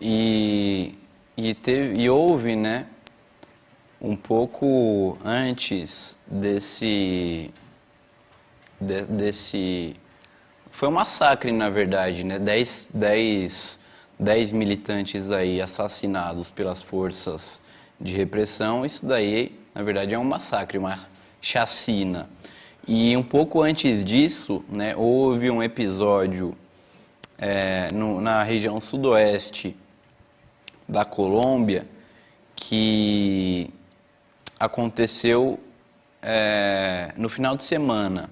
E houve, né, um pouco antes desse foi um massacre, na verdade, né? 10 militantes aí assassinados pelas forças de repressão. Isso daí, na verdade, é um massacre, uma chacina. E um pouco antes disso, né, houve um episódio na região sudoeste da Colômbia que aconteceu no final de semana.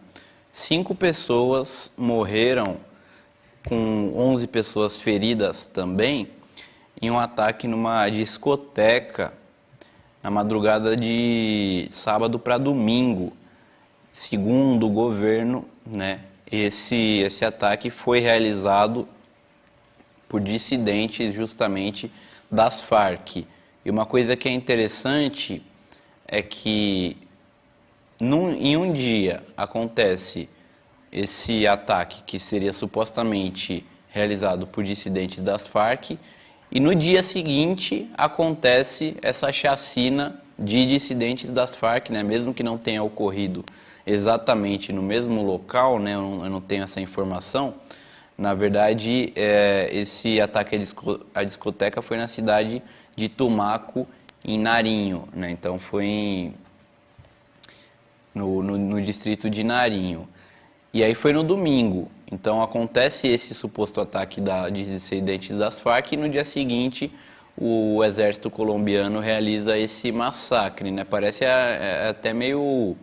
5 pessoas morreram, com 11 pessoas feridas também, em um ataque numa discoteca na madrugada de sábado para domingo. Segundo o governo, né, esse ataque foi realizado por dissidentes justamente das Farc. E uma coisa que é interessante é que em um dia acontece esse ataque que seria supostamente realizado por dissidentes das Farc e no dia seguinte acontece essa chacina de dissidentes das Farc, né? Mesmo que não tenha ocorrido exatamente no mesmo local, né? Eu não tenho essa informação. Na verdade, esse ataque à discoteca foi na cidade de Tumaco, em Narinho, né? Então foi no distrito de Narinho. E aí foi no domingo. Então acontece esse suposto ataque de dissidentes das Farc e no dia seguinte o exército colombiano realiza esse massacre, né? Parece até meio,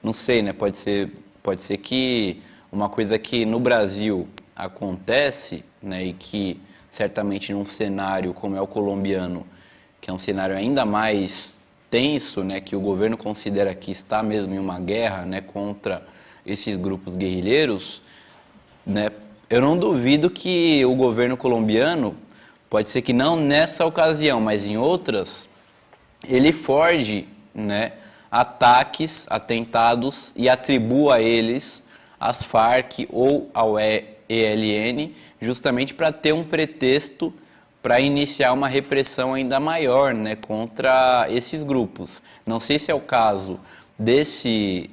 não sei, né? Pode ser que uma coisa que no Brasil acontece, né? E que certamente num cenário como é o colombiano, que é um cenário ainda mais tenso, né? Que o governo considera que está mesmo em uma guerra, né? Contra esses grupos guerrilheiros, né? Eu não duvido que o governo colombiano, pode ser que não nessa ocasião, mas em outras, ele forge, né, ataques, atentados e atribua a eles as Farc ou ao ELN, justamente para ter um pretexto para iniciar uma repressão ainda maior, né, contra esses grupos. Não sei se é o caso desse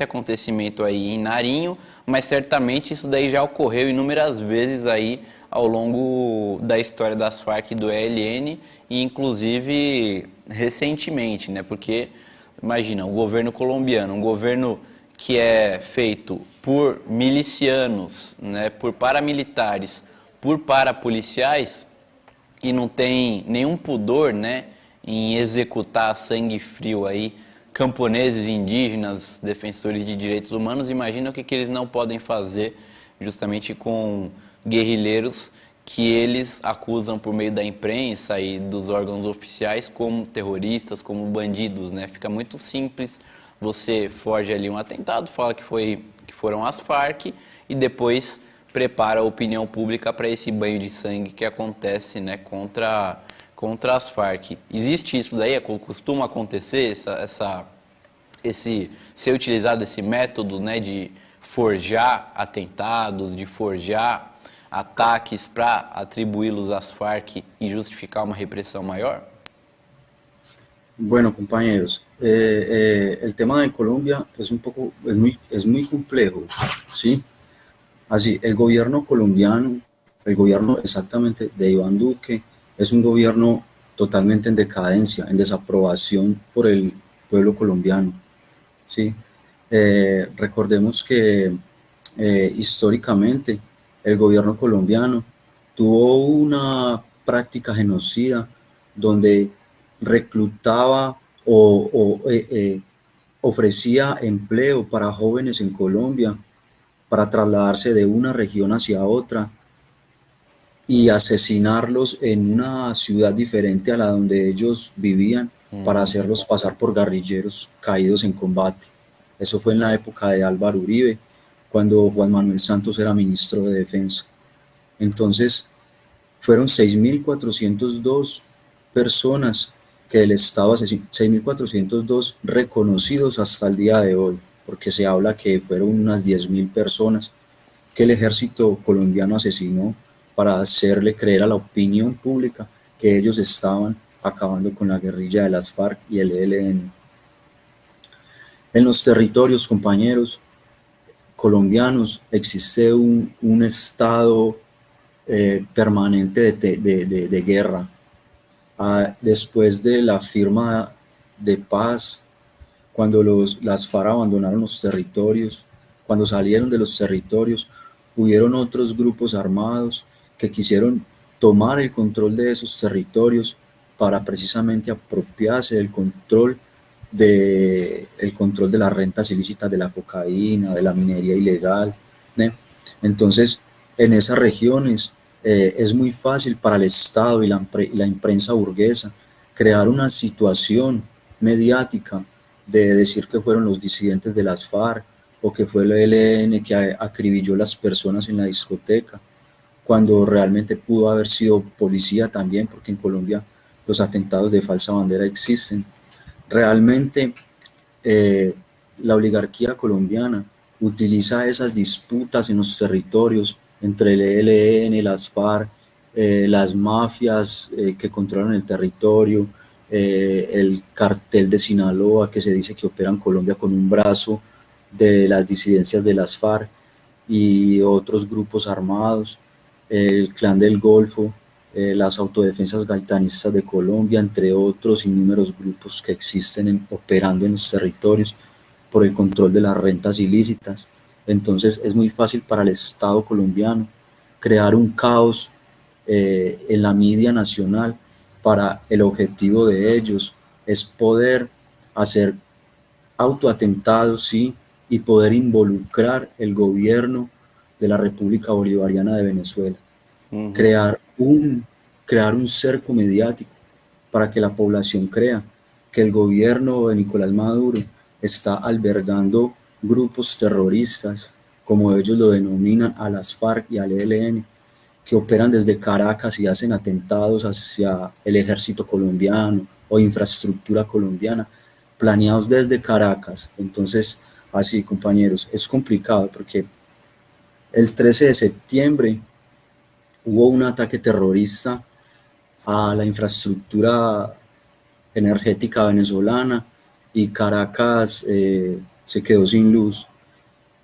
acontecimento aí em Narinho, mas certamente isso daí já ocorreu inúmeras vezes aí ao longo da história das Farc e do ELN, e inclusive recentemente, né? Porque, imagina, o governo colombiano, um governo que é feito por milicianos, né, por paramilitares, por parapoliciais, e não tem nenhum pudor, né, em executar a sangue frio aí camponeses, indígenas, defensores de direitos humanos. Imagina o que eles não podem fazer justamente com guerrilheiros que eles acusam por meio da imprensa e dos órgãos oficiais como terroristas, como bandidos, né? Fica muito simples, você foge ali um atentado, fala que foram as Farc e depois prepara a opinião pública para esse banho de sangue que acontece, né, contra as Farc. Existe isso daí? Costuma acontecer ser utilizado esse método, né, de forjar atentados, de forjar ataques para atribuí-los às Farc y justificar una represión mayor? Bueno, compañeros, el tema de Colombia es muy complejo, ¿sí? Así, el gobierno colombiano, el gobierno exactamente de Iván Duque, es un gobierno totalmente en decadencia, en desaprobación por el pueblo colombiano, ¿sí? Recordemos que históricamente el gobierno colombiano tuvo una práctica genocida donde reclutaba o ofrecía empleo para jóvenes en Colombia para trasladarse de una región hacia otra y asesinarlos en una ciudad diferente a la donde ellos vivían para hacerlos pasar por guerrilleros caídos en combate. Eso fue en la época de Álvaro Uribe, cuando Juan Manuel Santos era ministro de Defensa. Entonces, fueron 6.402 personas que el Estado asesinó, 6.402 reconocidos hasta el día de hoy, porque se habla que fueron unas 10.000 personas que el ejército colombiano asesinó para hacerle creer a la opinión pública que ellos estaban acabando con la guerrilla de las FARC y el ELN. En los territorios, compañeros colombianos, existe un estado permanente de guerra. Después de la firma de paz, cuando las FARC abandonaron los territorios, cuando salieron de los territorios, hubieron otros grupos armados que quisieron tomar el control de esos territorios para precisamente apropiarse del control de las rentas ilícitas de la cocaína, de la minería ilegal, ¿no? Entonces, en esas regiones es muy fácil para el Estado y la imprensa burguesa crear una situación mediática de decir que fueron los disidentes de las FARC o que fue el ELN que acribilló las personas en la discoteca, cuando realmente pudo haber sido policía también, porque en Colombia los atentados de falsa bandera existen. Realmente la oligarquía colombiana utiliza esas disputas en los territorios entre el ELN, las FARC, las mafias que controlan el territorio, el cartel de Sinaloa, que se dice que opera en Colombia con un brazo de las disidencias de las FARC y otros grupos armados, el Clan del Golfo, las autodefensas gaitanistas de Colombia, entre otros innúmeros grupos que existen operando en los territorios por el control de las rentas ilícitas. Entonces es muy fácil para el Estado colombiano crear un caos en la media nacional. Para el objetivo de ellos es poder hacer autoatentados, ¿sí? Y poder involucrar el gobierno de la República Bolivariana de Venezuela. Crear un cerco mediático para que la población crea que el gobierno de Nicolás Maduro está albergando grupos terroristas, como ellos lo denominan, a las FARC y al ELN, que operan desde Caracas y hacen atentados hacia el ejército colombiano o infraestructura colombiana, planeados desde Caracas. Entonces, así, compañeros, es complicado porque el 13 de septiembre hubo un ataque terrorista a la infraestructura energética venezolana y Caracas se quedó sin luz.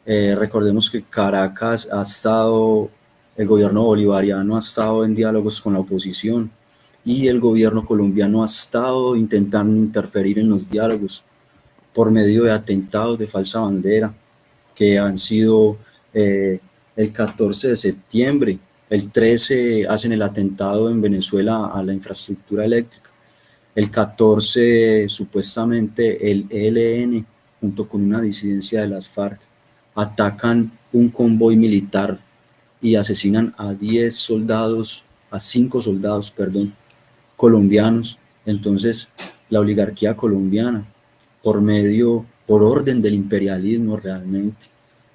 Recordemos que Caracas el gobierno bolivariano ha estado en diálogos con la oposición y el gobierno colombiano ha estado intentando interferir en los diálogos por medio de atentados de falsa bandera que han sido el 14 de septiembre, el 13 hacen el atentado en Venezuela a la infraestructura eléctrica, el 14 supuestamente el ELN junto con una disidencia de las FARC atacan un convoy militar y asesinan a 5 soldados, colombianos. Entonces, la oligarquía colombiana, por orden del imperialismo realmente,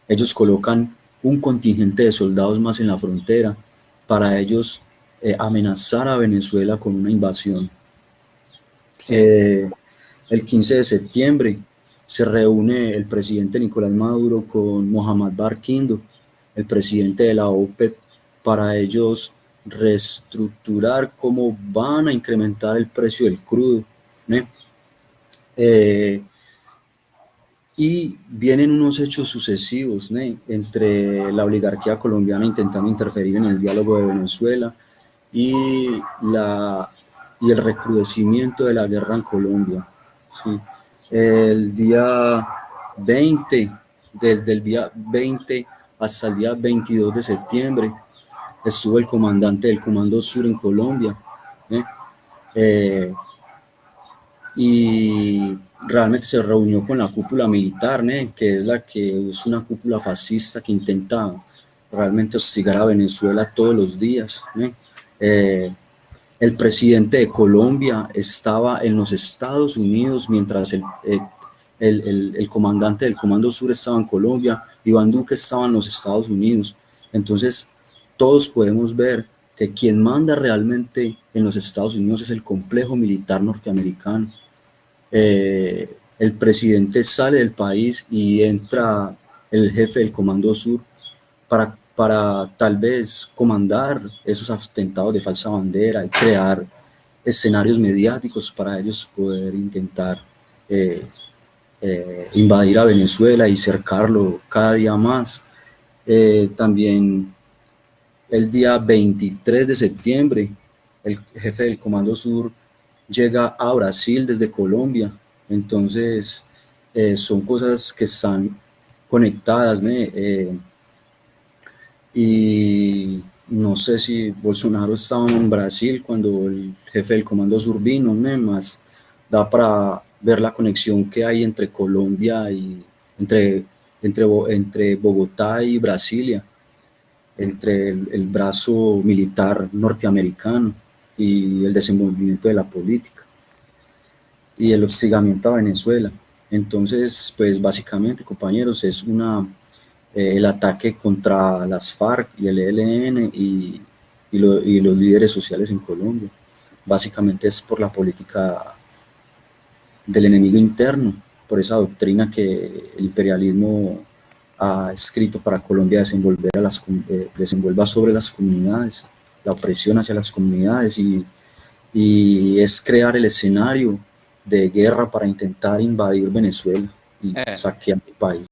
ellos colocan un contingente de soldados más en la frontera para ellos amenazar a Venezuela con una invasión. El 15 de septiembre se reúne el presidente Nicolás Maduro con Mohamed Barkindo, el presidente de la OPEP, para ellos reestructurar cómo van a incrementar el precio del crudo, ¿no? Y vienen unos hechos sucesivos, ¿no? Entre la oligarquía colombiana intentando interferir en el diálogo de Venezuela y el recrudecimiento de la guerra en Colombia, ¿sí? El día 20, desde el día 20 hasta el día 22 de septiembre, estuvo el comandante del Comando Sur en Colombia, y realmente se reunió con la cúpula militar, que es una cúpula fascista que intenta realmente hostigar a Venezuela todos los días. El presidente de Colombia estaba en los Estados Unidos mientras el comandante del Comando Sur estaba en Colombia, Iván Duque estaba en los Estados Unidos. Entonces todos podemos ver que quien manda realmente en los Estados Unidos es el complejo militar norteamericano. El presidente sale del país y entra el jefe del Comando Sur para para tal vez comandar esos atentados de falsa bandera y crear escenarios mediáticos para ellos poder intentar invadir a Venezuela y cercarlo cada día más. También el día 23 de septiembre, el jefe del Comando Sur llega a Brasil desde Colombia. Entonces, son cosas que están conectadas, ¿no? Y no sé si Bolsonaro estaba en Brasil cuando el jefe del Comando Sur vino, ¿no? Más da para ver la conexión que hay entre Colombia y entre Bogotá y Brasilia, entre el brazo militar norteamericano y el desenvolvimiento de la política y el hostigamiento a Venezuela. Entonces, pues básicamente, compañeros, es el ataque contra las FARC y el ELN y los líderes sociales en Colombia. Básicamente es por la política del enemigo interno, por esa doctrina que el imperialismo ha escrito para Colombia desenvuelva sobre las comunidades, la opresión hacia las comunidades y es crear el escenario de guerra para intentar invadir Venezuela y É, saquear el país.